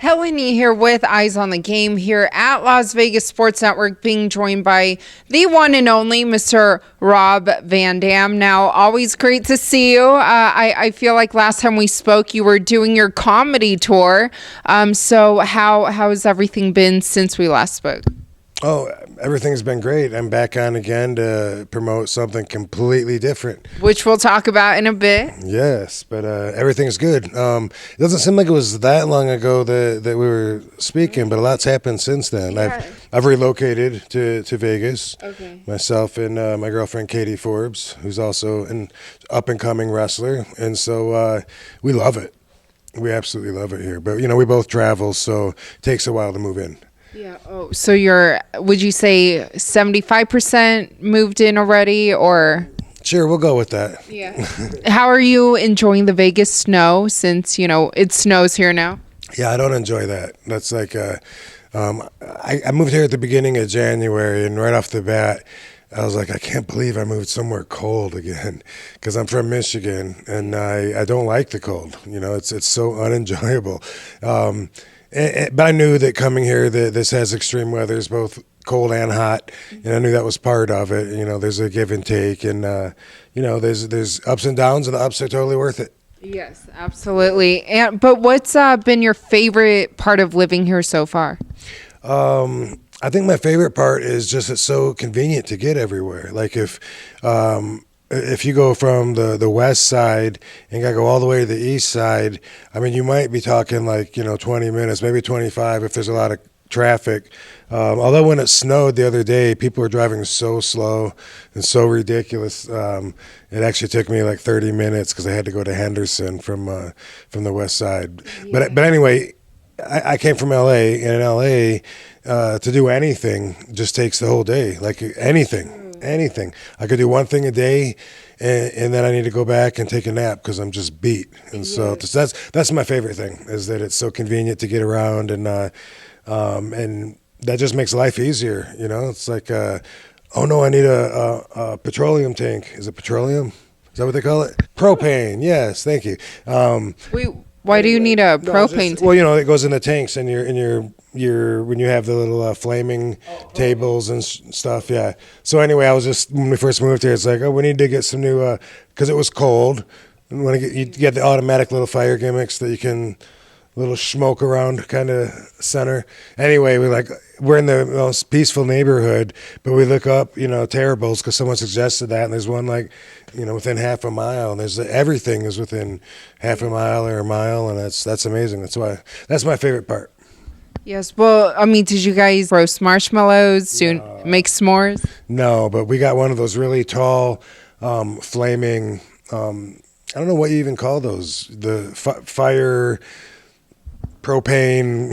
Helen here with Eyes on the Game here at Las Vegas Sports Network, being joined by the one and only Mr. Rob Van Dam. Now, always great to see you. I feel like last time we spoke, you were doing your comedy tour. So how has everything been since we last spoke? Oh, everything's been great. I'm back on again to promote something completely different, which we'll talk about in a bit. Yes, but everything's good. It doesn't seem like it was that long ago that we were speaking, but a lot's happened since then. Yeah. I've relocated to Vegas. Okay. Myself and my girlfriend Katie Forbes, who's also an up and coming wrestler, and so we love it. We absolutely love it here. But we both travel, so it takes a while to move in. Yeah. Oh, so would you say 75% moved in already, or? Sure, we'll go with that. Yeah. How are you enjoying the Vegas snow since, it snows here now? Yeah, I don't enjoy that. That's like, I moved here at the beginning of January, and right off the bat, I was like, I can't believe I moved somewhere cold again, because I'm from Michigan, and I don't like the cold. It's so unenjoyable. But I knew that coming here, that this has extreme weathers, both cold and hot, and I knew that was part of it. There's a give and take, and there's ups and downs, and the ups are totally worth it. Yes, absolutely. But what's been your favorite part of living here so far? I think my favorite part is just it's so convenient to get everywhere. Like if you go from the west side and got to go all the way to the east side, I mean, you might be talking like 20 minutes, maybe 25 if there's a lot of traffic. Although when it snowed the other day, people were driving so slow and so ridiculous. It actually took me like 30 minutes because I had to go to Henderson from the west side. Yeah. But anyway, I came from LA, and in LA, to do anything just takes the whole day. Like anything. I could do one thing a day, and then I need to go back and take a nap because I'm just beat. And so that's my favorite thing, is that it's so convenient to get around, and that just makes life easier. It's like, oh no, I need a petroleum tank. Is it petroleum? Is that what they call it? Propane. Yes, thank you. Why do you need a propane tank? Well, it goes in the tanks, and when you have the little flaming tables and stuff, yeah. So anyway, when we first moved here, it's like, oh, we need to get some new, because it was cold. And you get the automatic little fire gimmicks that you can little smoke around kind of center. Anyway, we're in the most peaceful neighborhood, but we look up, terribles because someone suggested that, and there's one within half a mile, and everything is within half a mile or a mile, and that's amazing. That's my favorite part. Yes. Well, I mean, did you guys roast marshmallows, make s'mores? No, but we got one of those really tall, flaming, I don't know what you even call those, the fire propane.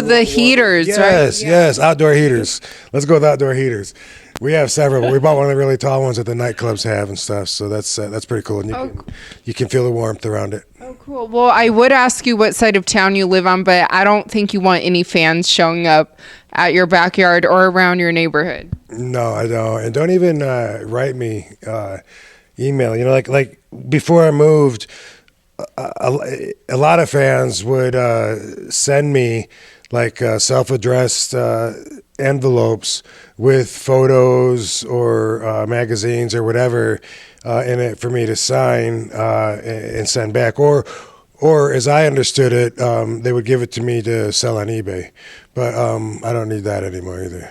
The heaters, yes, right? Yes, outdoor heaters. Let's go with outdoor heaters. We have several, but we bought one of the really tall ones that the nightclubs have and stuff, so that's pretty cool. And you can feel the warmth around it. Oh, cool. Well, I would ask you what side of town you live on, but I don't think you want any fans showing up at your backyard or around your neighborhood. No, I don't. And don't even write me email. Like before I moved, a lot of fans would send me like self-addressed envelopes with photos or magazines or whatever in it for me to sign and send back. Or as I understood it, they would give it to me to sell on eBay. But I don't need that anymore either.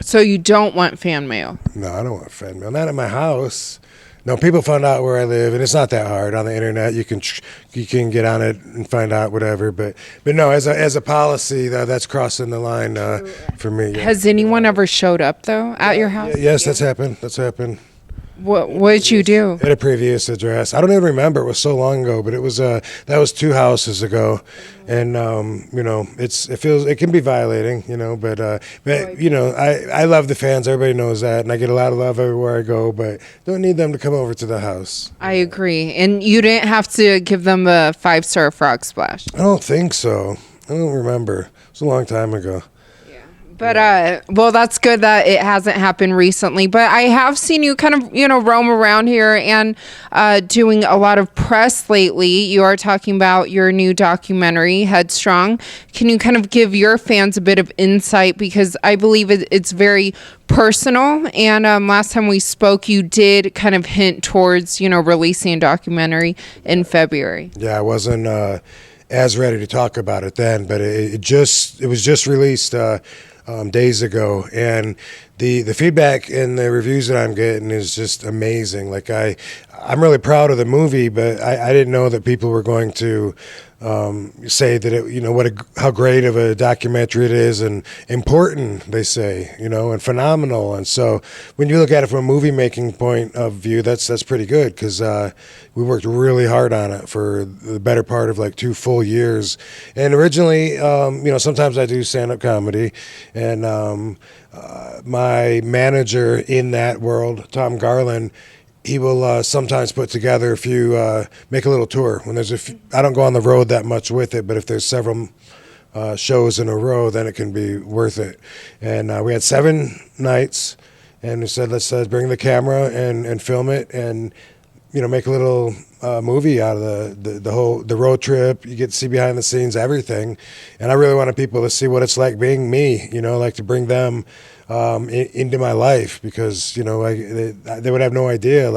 So you don't want fan mail? No, I don't want fan mail. Not at my house. No, people found out where I live, and it's not that hard on the internet. You can get on it and find out whatever. But no, as a policy, that's crossing the line for me. Yeah. Has anyone ever showed up though at your house? Yes, that's happened. What did you do? At a previous address. I don't even remember. It was so long ago, but it was that was 2 houses ago, and it can be violating, but I love the fans. Everybody knows that, and I get a lot of love everywhere I go, but don't need them to come over to the house. I agree, and you didn't have to give them a 5-star frog splash. I don't think so. I don't remember. It was a long time ago. But well, that's good that it hasn't happened recently. But I have seen you kind of, roam around here and doing a lot of press lately. You are talking about your new documentary, Headstrong. Can you kind of give your fans a bit of insight, because I believe it's very personal. And last time we spoke, you did kind of hint towards, releasing a documentary in February. Yeah, I wasn't as ready to talk about it then, but it was just released days ago, and the feedback and the reviews that I'm getting is just amazing. Like I'm really proud of the movie, but I didn't know that people were going to say that how great of a documentary it is, and important, they say, and phenomenal. And so when you look at it from a movie making point of view, that's pretty good, because we worked really hard on it for the better part of like 2 full years. And originally, sometimes I do stand-up comedy, and my manager in that world, Tom Garland, he will sometimes put together make a little tour. When I don't go on the road that much with it, but if there's several shows in a row, then it can be worth it. And we had 7 nights, and we said, let's bring the camera and film it, and make a little movie out of the road trip. You get to see behind the scenes, everything. And I really wanted people to see what it's like being me, like to bring them into my life, because they would have no idea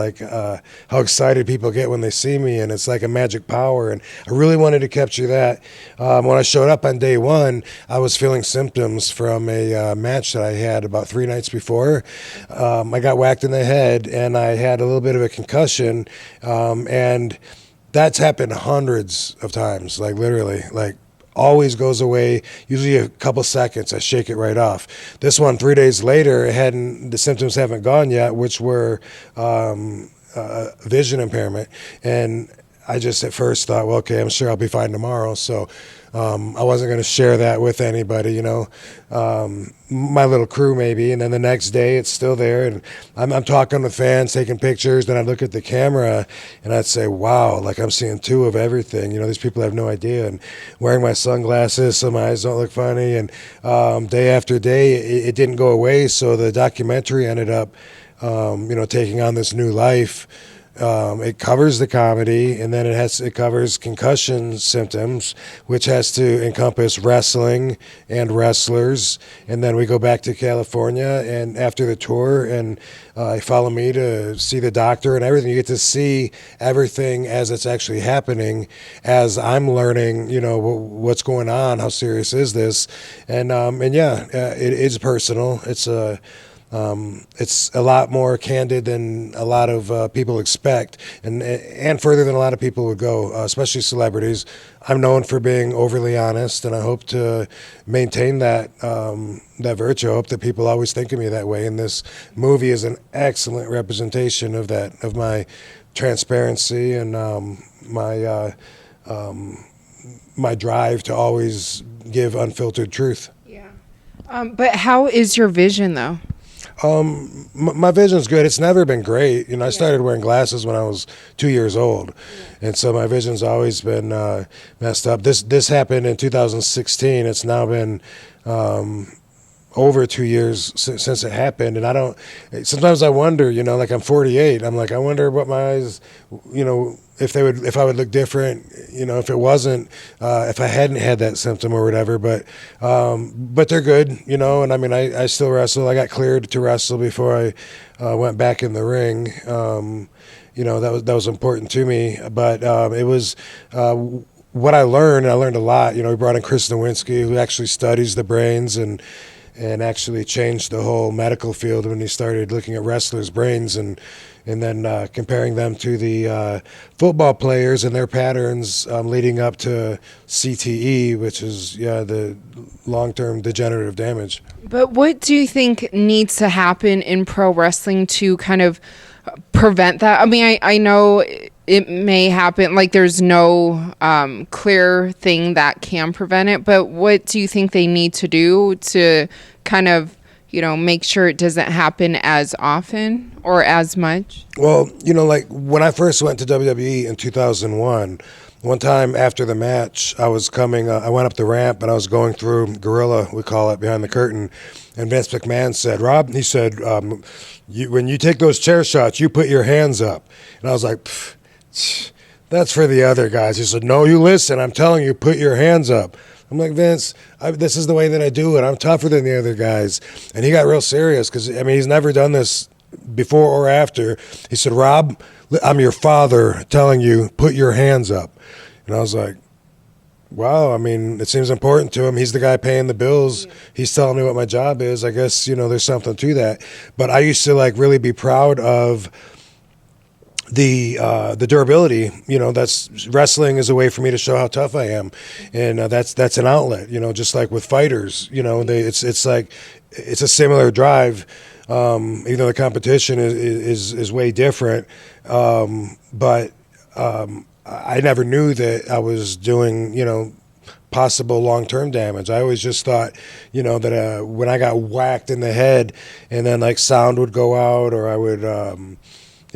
how excited people get when they see me, and it's like a magic power. And I really wanted to capture that. When I showed up on day 1, I was feeling symptoms from a match that I had about 3 nights before. I got whacked in the head, and I had a little bit of a concussion, and that's happened hundreds of times, literally, always goes away, usually a couple seconds. I shake it right off. This one, 3 days later, the symptoms haven't gone yet, which were vision impairment. And I just at first thought, well, okay, I'm sure I'll be fine tomorrow. So I wasn't going to share that with anybody, my little crew maybe. And then the next day it's still there. And I'm talking with fans, taking pictures. Then I look at the camera and I'd say, wow, I'm seeing 2 of everything. These people have no idea. And wearing my sunglasses so my eyes don't look funny. And day after day, it didn't go away. So the documentary ended up, taking on this new life. It covers the comedy, and then it covers concussion symptoms, which has to encompass wrestling and wrestlers. And then we go back to California, and after the tour, and follow me to see the doctor and everything. You get to see everything as it's actually happening, as I'm learning, what's going on, how serious is this, and yeah, it is personal. It's a lot more candid than a lot of people expect, and further than a lot of people would go, especially celebrities. I'm known for being overly honest, and I hope to maintain that virtue. I hope that people always think of me that way, and this movie is an excellent representation of that, of my transparency and my drive to always give unfiltered truth. Yeah. But how is your vision, though? My vision's good. It's never been great. I started wearing glasses when I was 2 years old, and so my vision's always been messed up. This happened in 2016. It's now been over 2 years since it happened, and sometimes I wonder, I'm 48. I'm like, I wonder what my eyes, if I would look different, if it wasn't, if I hadn't had that symptom or whatever. But they're good, and I mean, I still wrestle. I got cleared to wrestle before I went back in the ring. That was important to me, but it was what I learned a lot. We brought in Chris Nowinski, who actually studies the brains and actually changed the whole medical field when he started looking at wrestlers' brains and then comparing them to the football players and their patterns leading up to CTE, which is the long-term degenerative damage. But what do you think needs to happen in pro wrestling to kind of prevent that? I mean, I know it may happen, there's no clear thing that can prevent it, but what do you think they need to do to kind of make sure it doesn't happen as often or as much? Well, like when I first went to WWE in 2001, one time after the match, I was coming, I went up the ramp and I was going through Gorilla, we call it, behind the curtain. And Vince McMahon said, Rob, he said, when you take those chair shots, you put your hands up. And I was like, that's for the other guys. He said, no, you listen, I'm telling you, put your hands up. I'm like, Vince, this is the way that I do it. I'm tougher than the other guys. And he got real serious because, he's never done this before or after. He said, Rob, I'm your father telling you, put your hands up. And I was like, wow, it seems important to him. He's the guy paying the bills. Yeah. He's telling me what my job is. I guess, there's something to that. But I used to really be proud of the durability. That's wrestling is a way for me to show how tough I am. And that's an outlet, just like with fighters, it's like, it's a similar drive. Even though the competition is way different. But I never knew that I was doing, possible long-term damage. I always just thought, that when I got whacked in the head and then sound would go out, or I would,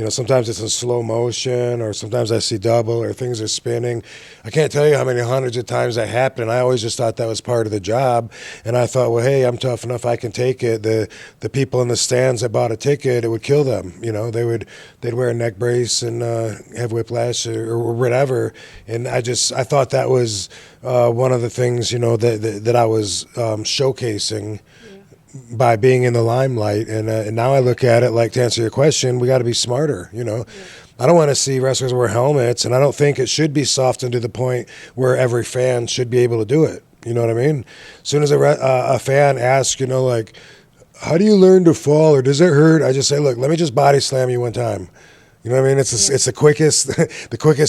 sometimes it's in slow motion, or sometimes I see double, or things are spinning. I can't tell you how many hundreds of times that happened. I always just thought that was part of the job. And I thought, well, hey, I'm tough enough, I can take it. The people in the stands that bought a ticket, it would kill them. They'd wear a neck brace and have whiplash or whatever. And I thought that was one of the things, that I was showcasing by being in the limelight. And now I look at it to answer your question, we got to be smarter. Yeah. I don't want to see wrestlers wear helmets, and I don't think it should be softened to the point where every fan should be able to do it. You know what I mean? As soon as a fan asks, how do you learn to fall, or does it hurt? I just say, look, let me just body slam you one time. You know what I mean? It's the quickest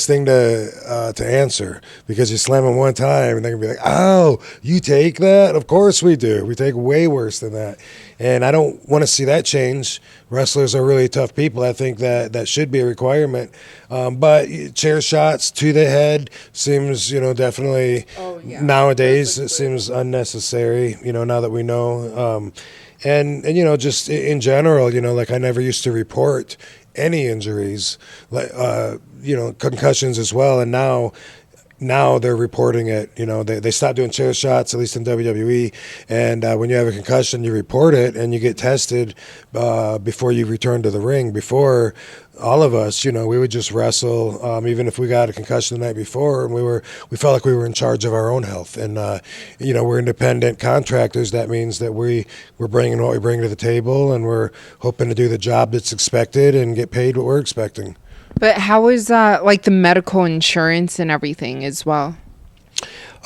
thing to answer, because you slam them one time and they're gonna be like, "Oh, you take that?" Of course we do. We take way worse than that, and I don't want to see that change. Wrestlers are really tough people. I think that should be a requirement. But chair shots to the head seems, definitely nowadays it seems unnecessary. Now that we know, and just in general, I never used to report any injuries, concussions as well, and now they're reporting it. They stopped doing chair shots, at least in WWE, and when you have a concussion, you report it and you get tested before you return to the ring. Before, all of us, we would just wrestle, even if we got a concussion the night before, and we felt like we were in charge of our own health. And we're independent contractors. That means that we're bringing what we bring to the table, and we're hoping to do the job that's expected and get paid what we're expecting. But how is the medical insurance and everything as well?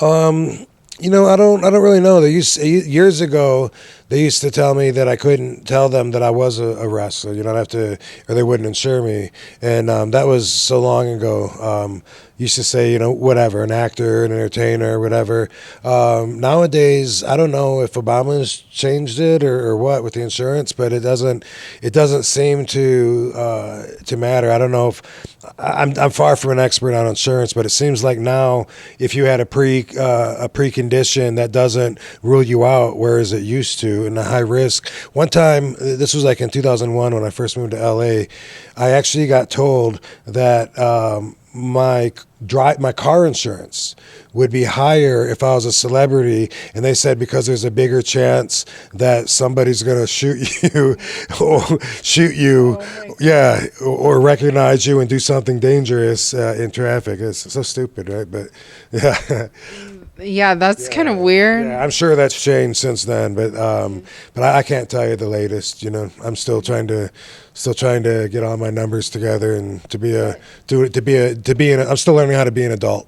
I don't really know. Years ago, they used to tell me that I couldn't tell them that I was a wrestler. I'd have to, or they wouldn't insure me. And that was so long ago. Used to say, whatever, an actor, an entertainer, whatever. Nowadays, I don't know if Obama's changed it or what with the insurance, but it doesn't seem to matter. I don't know if I'm far from an expert on insurance, but it seems like now if you had a precondition, that doesn't rule you out, whereas it used to, and a high risk. One time, this was in 2001 when I first moved to LA, I actually got told that my car insurance would be higher if I was a celebrity, and they said because there's a bigger chance that somebody's going to shoot you, or recognize you and do something dangerous in traffic. It's so stupid, right? But yeah. Yeah, that's kind of weird. Yeah, I'm sure that's changed since then, but I can't tell you the latest. I'm still trying to get all my numbers together and I'm still learning how to be an adult.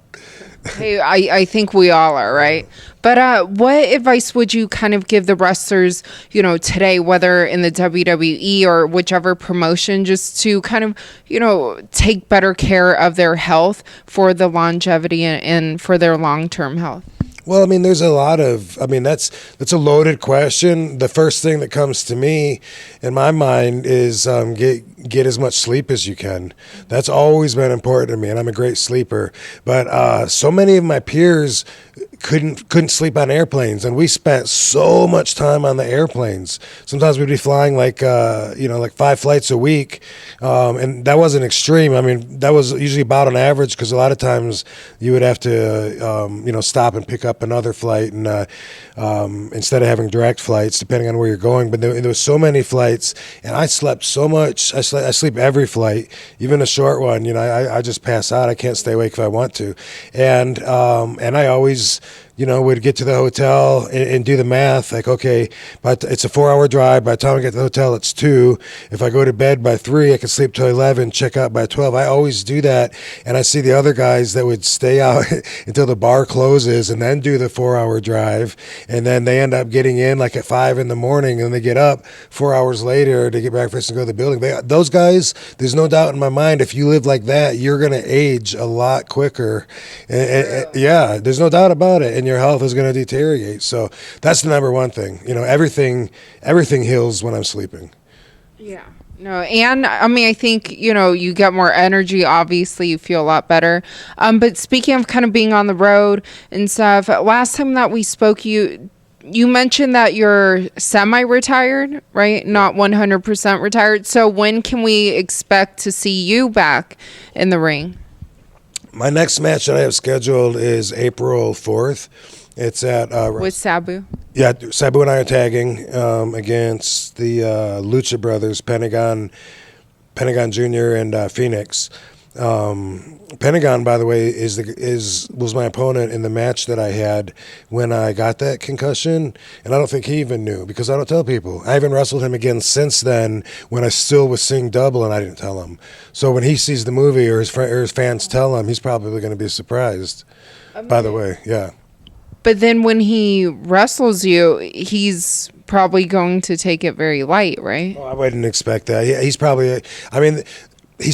Hey, I think we all are, right? But what advice would you kind of give the wrestlers, today, whether in the WWE or whichever promotion, just to kind of, take better care of their health for the longevity and for their long-term health? Well, there's a lot of, that's a loaded question. The first thing that comes to me in my mind is get as much sleep as you can. That's always been important to me, and I'm a great sleeper. But so many of my peers couldn't sleep on airplanes, and we spent so much time on the airplanes. Sometimes we'd be flying like 5 flights a week, and that wasn't extreme. I mean, that was usually about an average, because a lot of times you would have to stop and pick up another flight, and instead of having direct flights, depending on where you're going. But there was so many flights, and I slept so much. I sleep every flight, even a short one. I just pass out. I can't stay awake if I want to, and I always would get to the hotel and do the math. Like, okay, but it's a 4-hour drive. By the time I get to the hotel, it's 2. If I go to bed by 3, I can sleep till 11, check out by 12. I always do that. And I see the other guys that would stay out until the bar closes and then do the 4-hour drive. And then they end up getting in like at 5 in the morning, and they get up 4 hours later to get breakfast and go to the building. Those guys, there's no doubt in my mind, if you live like that, you're going to age a lot quicker. Yeah, there's no doubt about it. And your health is going to deteriorate. So that's the number one thing. Everything heals when I'm sleeping. Yeah. No, and I mean, I think, you get more energy. Obviously, you feel a lot better. But speaking of kind of being on the road and stuff, last time that we spoke, you mentioned that you're semi-retired, right? Not 100% retired. So when can we expect to see you back in the ring? My next match that I have scheduled is April 4th. It's at with Sabu. Yeah, Sabu and I are tagging against the Lucha Brothers, Pentagon Jr. and Phoenix. Pentagon, by the way, was my opponent in the match that I had when I got that concussion, and I don't think he even knew, because I don't tell people. I haven't wrestled him again since then, when I still was seeing double and I didn't tell him. So when he sees the movie, or his fans tell him, he's probably going to be surprised. By the way, yeah. But then when he wrestles you, he's probably going to take it very light, right? Oh, I wouldn't expect that. He's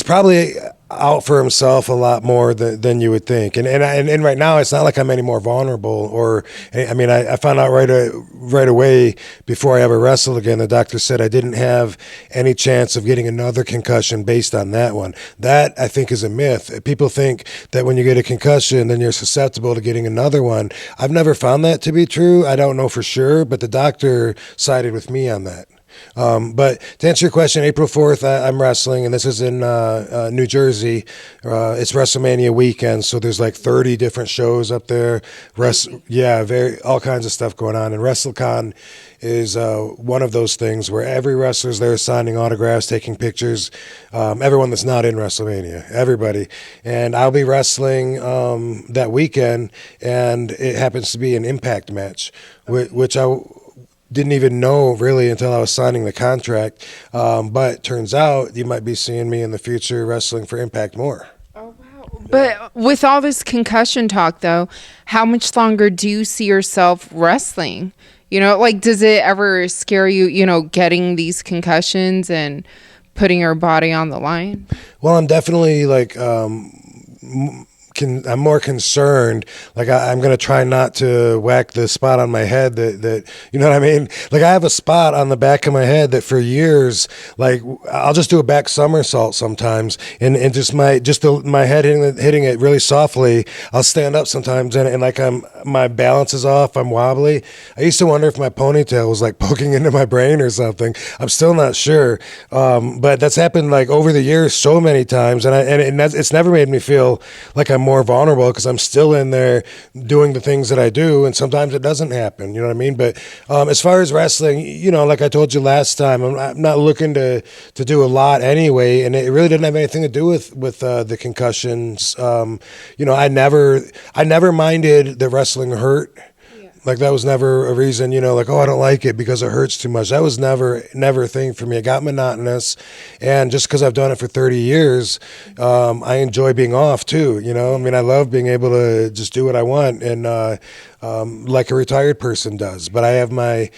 probably out for himself a lot more than you would think. And right now, it's not like I'm any more vulnerable. I found out right away before I ever wrestled again. The doctor said I didn't have any chance of getting another concussion based on that one. That, I think, is a myth. People think that when you get a concussion, then you're susceptible to getting another one. I've never found that to be true. I don't know for sure, but the doctor sided with me on that. But to answer your question, April 4th, I'm wrestling, and this is in New Jersey. It's WrestleMania weekend, so there's like 30 different shows up there. All kinds of stuff going on. And WrestleCon is one of those things where every wrestler's there signing autographs, taking pictures. Everyone that's not in WrestleMania, everybody. And I'll be wrestling that weekend, and it happens to be an Impact match, which I didn't even know really until I was signing the contract. But turns out you might be seeing me in the future wrestling for Impact more. Oh, wow. But with all this concussion talk, though, how much longer do you see yourself wrestling? Does it ever scare you, getting these concussions and putting your body on the line? Well, I'm definitely I'm more concerned. Like I'm going to try not to whack the spot on my head that you know what I mean? Like I have a spot on the back of my head that for years, like I'll just do a back somersault sometimes, and just my head hitting it really softly. I'll stand up sometimes and like my balance is off. I'm wobbly. I used to wonder if my ponytail was like poking into my brain or something. I'm still not sure. But that's happened like over the years so many times, and it's never made me feel like I'm more vulnerable, because I'm still in there doing the things that I do, and sometimes it doesn't happen, you know what I mean? But as far as wrestling, like I told you last time, I'm not looking to do a lot anyway, and it really didn't have anything to do with the concussions. I never minded that wrestling hurt. Like that was never a reason, like, oh, I don't like it because it hurts too much. That was never a thing for me. It got monotonous. And just because I've done it for 30 years, I enjoy being off too, I love being able to just do what I want. And like a retired person does. But I have my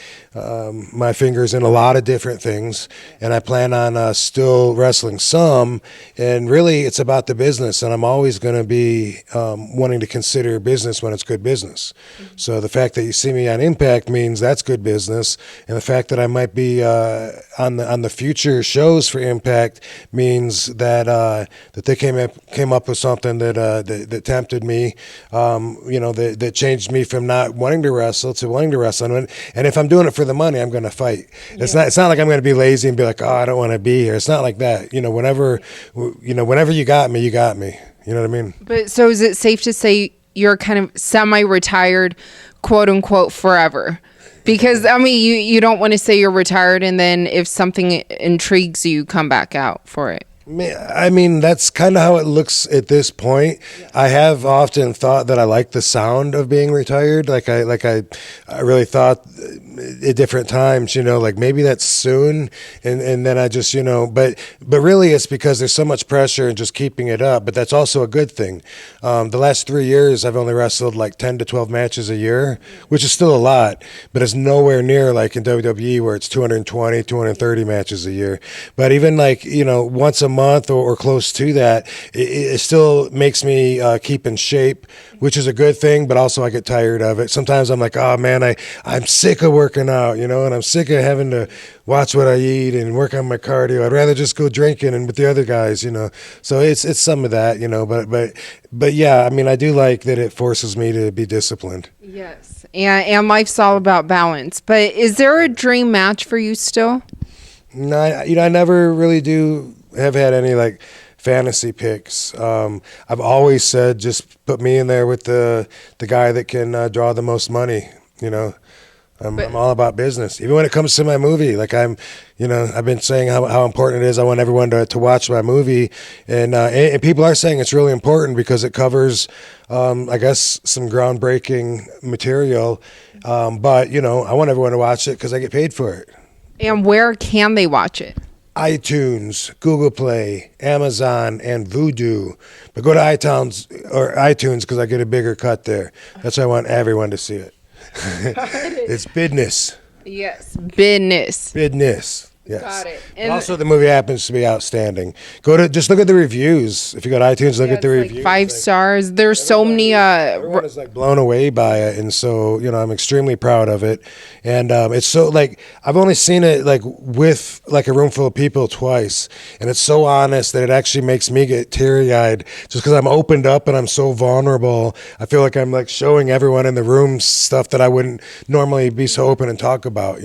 fingers in a lot of different things, and I plan on still wrestling some. And really, it's about the business, and I'm always going to be wanting to consider business when it's good business. So the fact that you see me on Impact means that's good business, and the fact that I might be on the future shows for Impact means that that they came up with something that tempted me, that changed me from not wanting to wrestle to wanting to wrestle. And if I'm doing it for the money, I'm going to fight. Yeah. It's not like I'm going to be lazy and be like, oh, I don't want to be here. It's not like that. Whenever you got me, you got me. You know what I mean? But so is it safe to say you're kind of semi-retired, quote unquote, forever? Because I mean, you don't want to say you're retired and then if something intrigues you, come back out for it. I mean, that's kind of how it looks at this point. Yeah. I have often thought that I like the sound of being retired. Like I really thought at different times, like maybe that's soon. And then I just, but really it's because there's so much pressure and just keeping it up. But that's also a good thing. The last 3 years, I've only wrestled like 10 to 12 matches a year, which is still a lot, but it's nowhere near like in WWE where it's 220, 230 matches a year. But even like, once a month or close to that, it still makes me keep in shape, which is a good thing, but also I get tired of it. Sometimes I'm like, oh man, I'm sick of working out, and I'm sick of having to watch what I eat and work on my cardio. I'd rather just go drinking and with the other guys, So it's some of that, but yeah, I mean, I do like that it forces me to be disciplined. Yes, and life's all about balance. But is there a dream match for you still? No, I never really have had any like fantasy picks. I've always said just put me in there with the guy that can draw the most money. I'm all about business. Even when it comes to my movie, like I've been saying how important it is. I want everyone to watch my movie, and people are saying it's really important because it covers, I guess, some groundbreaking material. But I want everyone to watch it because I get paid for it. And where can they watch it? iTunes, Google Play, Amazon, and Vudu. But go to iTunes because I get a bigger cut there. That's why I want everyone to see it. It's business. Yes, business. Business. Yes. Got it. And also, the movie happens to be outstanding. Just look at the reviews. If you go to iTunes, look at the reviews. 5 stars. There's so many. Everyone is like blown away by it, and so I'm extremely proud of it. And it's so like I've only seen it like with like a room full of people twice, and it's so honest that it actually makes me get teary-eyed just because I'm opened up and I'm so vulnerable. I feel like I'm like showing everyone in the room stuff that I wouldn't normally be so open and talk about,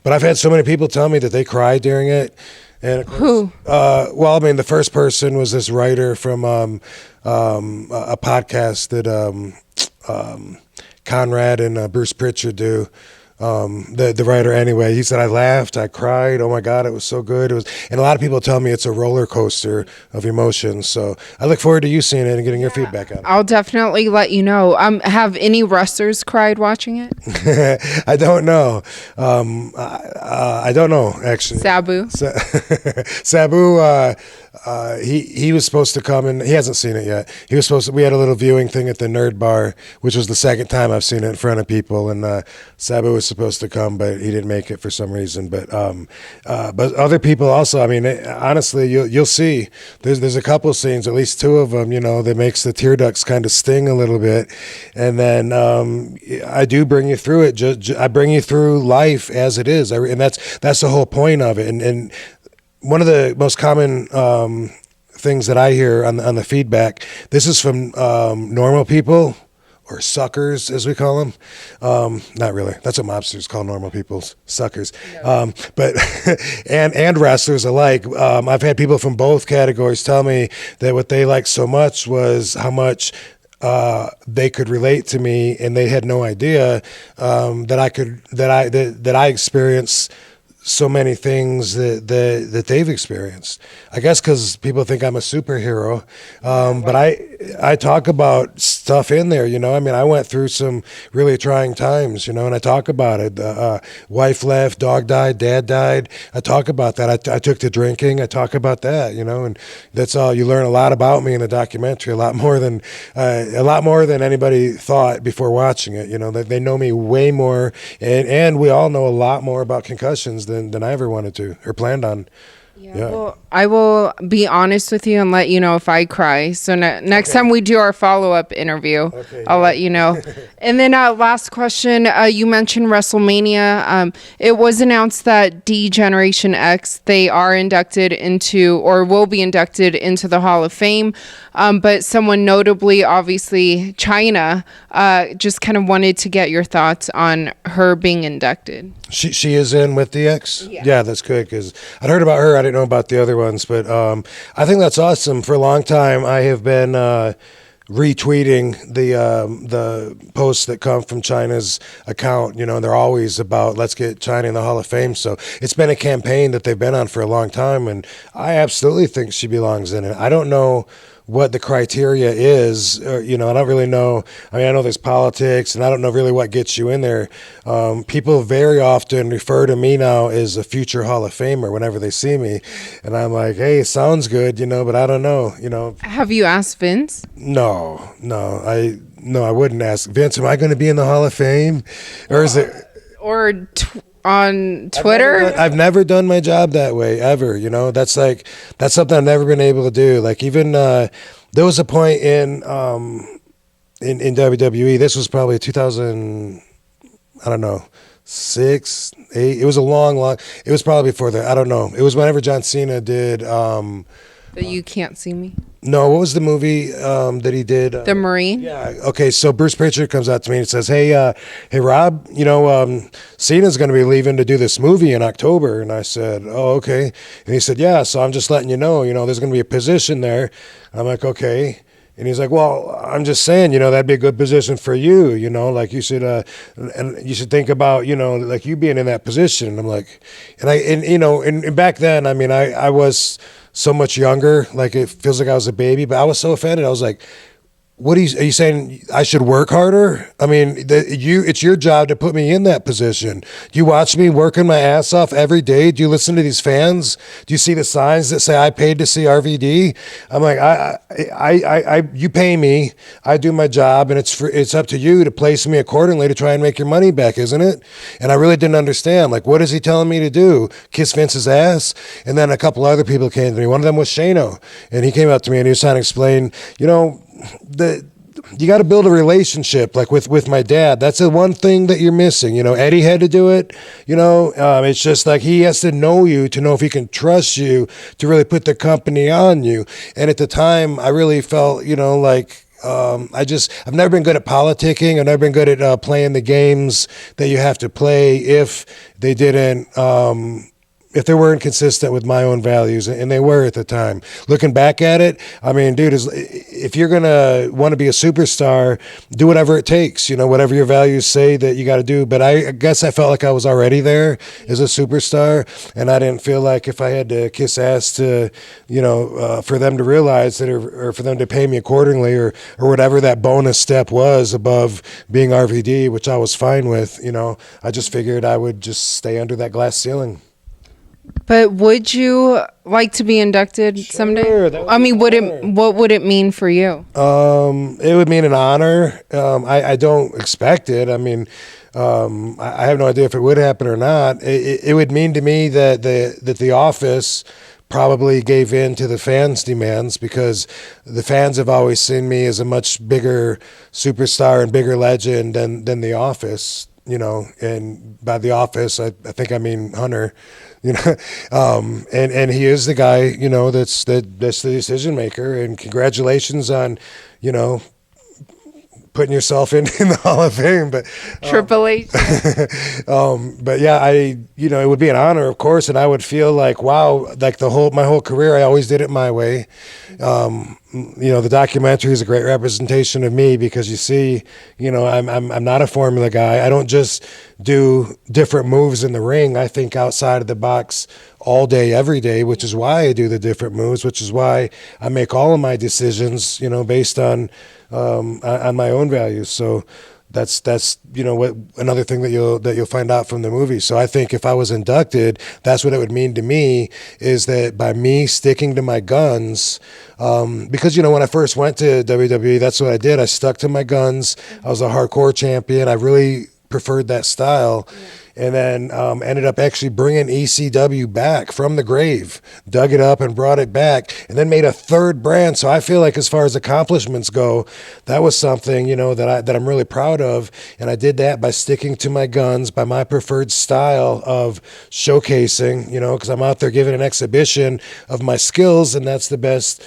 But I've had so many people tell me that they cry during it. And of course, who? Well, I mean, the first person was this writer from a podcast that Conrad and Bruce Pritchard do. The writer anyway, he said, I laughed, I cried, oh my God, it was so good. And a lot of people tell me it's a roller coaster of emotions. So I look forward to you seeing it and getting your feedback on it. I'll definitely let you know. Have any wrestlers cried watching it? I don't know. I don't know, actually. Sabu? Sabu, he was supposed to come and he hasn't seen it yet. We had a little viewing thing at the Nerd Bar, which was the second time I've seen it in front of people, and Sabu was supposed to come, but he didn't make it for some reason. But other people also. I mean, honestly, you'll see. There's a couple scenes, at least 2 of them, that makes the tear ducts kind of sting a little bit, and then I do bring you through it. I bring you through life as it is, and that's the whole point of it. And one of the most common things that I hear on the feedback, this is from normal people, or suckers, as we call them. Not really. That's what mobsters call normal people, suckers. No. But and wrestlers alike. I've had people from both categories tell me that what they liked so much was how much they could relate to me, and they had no idea that I experienced so many things that they've experienced. I guess because people think I'm a superhero, but I talk about stuff in there, I mean, I went through some really trying times, and I talk about it. Wife left, dog died, dad died. I talk about that. I took to drinking. I talk about that, and that's all. You learn a lot about me in the documentary, a lot more than anybody thought before watching it. They know me way more, and we all know a lot more about concussions than I ever wanted to or planned on. Yeah. Well, I will be honest with you and let you know if I cry. So next time we do our follow-up interview, I'll let you know. And then last question, you mentioned WrestleMania. It was announced that D-Generation X, they are inducted into or will be inducted into the Hall of Fame. But someone notably, obviously, China, just kind of wanted to get your thoughts on her being inducted. She is in with DX? Yeah, that's good because I'd heard about her. I didn't know about the other ones, but I think that's awesome. For a long time, I have been retweeting the posts that come from China's account. They're always about let's get China in the Hall of Fame. So it's been a campaign that they've been on for a long time, and I absolutely think she belongs in it. I don't know what the criteria is, I don't really know. I mean, I know there's politics, and I don't know really what gets you in there. People very often refer to me now as a future Hall of Famer whenever they see me, and I'm like, hey, sounds good, but I don't know. Have you asked Vince? No, I wouldn't ask Vince. Am I going to be in the Hall of Fame, or is it on Twitter? I've never done my job that way ever. That's something I've never been able to do. Like even there was a point in WWE. This was probably 2000. I don't know, 6, 8. It was a long. It was probably before that. I don't know. It was whenever John Cena did. That You Can't See Me? No, what was the movie that he did? The Marine? Yeah. Okay, so Bruce Pritchard comes out to me and says, hey Rob, Cena's going to be leaving to do this movie in October. And I said, oh, okay. And he said, yeah, so I'm just letting you know, there's going to be a position there. I'm like, okay. And he's like, well, I'm just saying, that'd be a good position for you, like you should, and you should think about, like you being in that position. And I'm like, and back then, I mean, I was so much younger, like it feels like I was a baby, but I was so offended. I was like, are you saying I should work harder? I mean, it's your job to put me in that position. Do you watch me working my ass off every day? Do you listen to these fans? Do you see the signs that say I paid to see RVD? I'm like, you pay me, I do my job, and it's up to you to place me accordingly to try and make your money back, isn't it? And I really didn't understand. Like, what is he telling me to do? Kiss Vince's ass? And then a couple other people came to me. One of them was Shano, and he came up to me and he was trying to explain, you got to build a relationship like with my dad. That's the one thing that you're missing. Eddie had to do it. It's just like he has to know you to know if he can trust you to really put the company on you. And at the time, I really felt, I've never been good at politicking. I've never been good at playing the games that you have to play if they didn't. If they weren't consistent with my own values, and they were at the time. Looking back at it, I mean, dude, if you're going to want to be a superstar, do whatever it takes, whatever your values say that you got to do. But I guess I felt like I was already there as a superstar, and I didn't feel like if I had to kiss ass to, for them to realize that or for them to pay me accordingly or whatever that bonus step was above being RVD, which I was fine with, I just figured I would just stay under that glass ceiling. But would you like to be inducted someday? I mean, what would it mean for you? It would mean an honor. I don't expect it. I mean, I have no idea if it would happen or not. It would mean to me that the office probably gave in to the fans' demands because the fans have always seen me as a much bigger superstar and bigger legend than the office. And by the office, I think I mean Hunter. And he is the guy, that's the decision maker. And congratulations on, putting yourself in the Hall of Fame, but Triple H. But yeah, it would be an honor, of course, and I would feel like, wow, like my whole career, I always did it my way. The documentary is a great representation of me because you see, I'm not a formula guy. I don't just do different moves in the ring. I think outside of the box all day, every day, which is why I do the different moves, which is why I make all of my decisions, based on my own values. So that's what another thing that you'll find out from the movie. So I think if I was inducted, that's what it would mean to me, is that by me sticking to my guns, because when I first went to WWE, that's what I did. I stuck to my guns. I was a hardcore champion. I really preferred that style. And then ended up actually bringing ECW back from the grave, dug it up and brought it back, and then made a third brand. So I feel like, as far as accomplishments go, that was something that I'm really proud of. And I did that by sticking to my guns, by my preferred style of showcasing. Because I'm out there giving an exhibition of my skills, and that's the best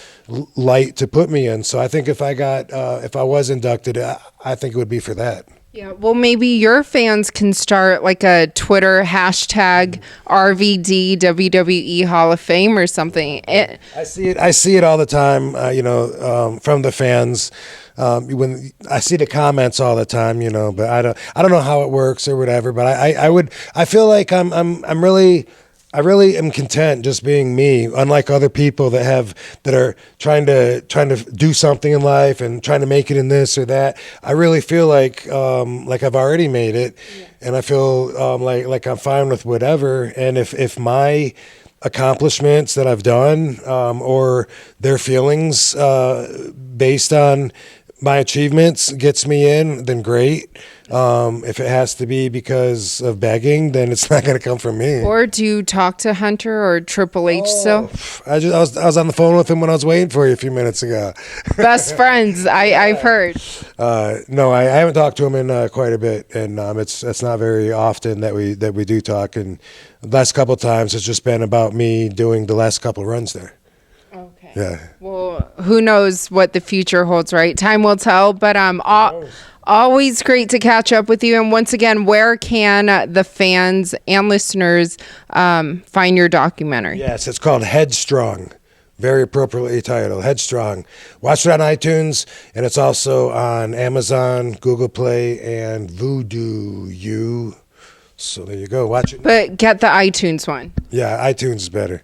light to put me in. So I think if I was inducted, I think it would be for that. Yeah, well, maybe your fans can start like a Twitter hashtag RVD WWE Hall of Fame or something. I see it all the time, from the fans. When I see the comments all the time, but I don't know how it works or whatever. But I feel like I really am content just being me, unlike other people that are trying to do something in life and trying to make it in this or that. I really feel like I've already made it, and I feel like I'm fine with whatever. And if my accomplishments that I've done, or their feelings based on my achievements gets me in, then great. If it has to be because of begging, then it's not going to come from me. Or do you talk to Hunter or Triple H still? I was on the phone with him when I was waiting for you a few minutes ago. Best friends, I've heard. No, I haven't talked to him in quite a bit, and it's not very often that we do talk. And the last couple of times, it's just been about me doing the last couple of runs there. Okay. Yeah. Well, who knows what the future holds, right? Time will tell, but always great to catch up with you. And once again, where can the fans and listeners find your documentary? Yes, it's called Headstrong. Very appropriately titled, Headstrong. Watch it on iTunes, and it's also on Amazon, Google Play, and Vudu U. So there you go. Watch it. But get the iTunes one. Yeah, iTunes is better.